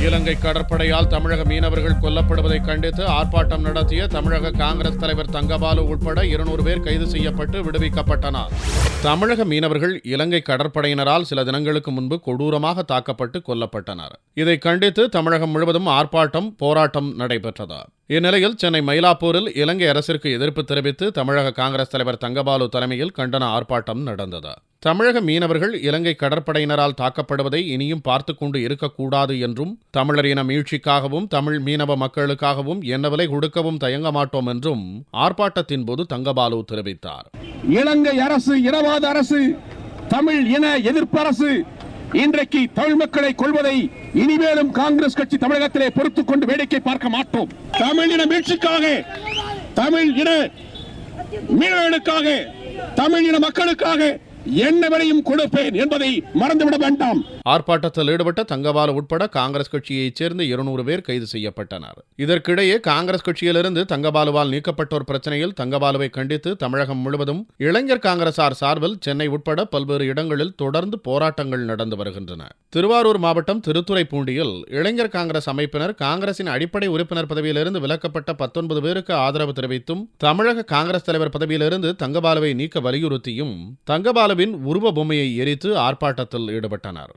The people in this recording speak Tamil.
இலங்கை கடற்படையால் தமிழக மீனவர்கள் கொல்லப்படுவதை கண்டித்து ஆர்ப்பாட்டம் நடத்திய தமிழக காங்கிரஸ் தலைவர் தங்கபாலு உட்பட 200 பேர் கைது செய்யப்பட்டு விடுவிக்கப்பட்டனர். தமிழக மீனவர்கள் இலங்கை கடற்படையினரால் சில தினங்களுக்கு முன்பு கொடூரமாக தாக்கப்பட்டு கொல்லப்பட்டனர். இதை கண்டித்து தமிழகம் முழுவதும் ஆர்ப்பாட்டம், போராட்டம் நடைபெற்றது. இந்நிலையில் சென்னை மயிலாப்பூரில் இலங்கை அரசிற்கு எதிர்ப்பு தெரிவித்து தமிழக காங்கிரஸ் தலைவர் தங்கபாலு தலைமையில் கண்டன ஆர்ப்பாட்டம் நடந்தது. தமிழக மீனவர்கள் இலங்கை கடற்படையினரால் தாக்கப்படுவதை இனியும் பார்த்துக் கொண்டு இருக்கக்கூடாது என்றும், தமிழர் இன மீழ்ச்சிக்காகவும் தமிழ் மீனவ மக்களுக்காகவும் என்ன விலை கொடுக்கவும் தயங்க மாட்டோம் என்றும் ஆர்ப்பாட்டத்தின் போது தங்கபாலு தெரிவித்தார். இலங்கை அரசு இனவாத அரசு, தமிழ் இன எதிர்ப்பு அரசு இன்றைக்கு தமிழ் மக்களை கொள்வதை இனிமேலும் காங்கிரஸ் கட்சி தமிழகத்திலே பொறுத்துக் கொண்டு வேடிக்கை பார்க்க மாட்டோம். தமிழ் இன மீட்சிக்காக, தமிழ் இன மீனவர்களுக்காக, தமிழ் இன மக்களுக்காக என்ன விலையும் கொடுப்பேன் என்பதை மறந்துவிட வேண்டாம். ஆர்ப்பாட்டத்தில் ஈடுபட்ட தங்கபாலு உட்பட காங்கிரஸ் கட்சியைச் சேர்ந்த 200 பேர் கைது செய்யப்பட்டனர். இதற்கிடையே காங்கிரஸ் கட்சியிலிருந்து தங்கபாலுவால் நீக்கப்பட்டோர் பிரச்சனையில் தங்கபாலுவை கண்டித்து தமிழகம் முழுவதும் இளைஞர் காங்கிரசார் சார்பில் சென்னை உட்பட பல்வேறு இடங்களில் தொடர்ந்து போராட்டங்கள் நடந்து வருகின்றன. திருவாரூர் மாவட்டம் திருத்துறைப்பூண்டியில் இளைஞர் காங்கிரஸ் அமைப்பினர் காங்கிரசின் அடிப்படை உறுப்பினர் பதவியிலிருந்து விலக்கப்பட்ட 19 பேருக்கு ஆதரவு தெரிவித்தும், தமிழக காங்கிரஸ் தலைவர் பதவியிலிருந்து தங்கபாலுவை நீக்க வலியுறுத்தியும் தங்கபாலுவின் உருவ பொம்மையை எரித்து ஆர்ப்பாட்டத்தில் ஈடுபட்டனர்.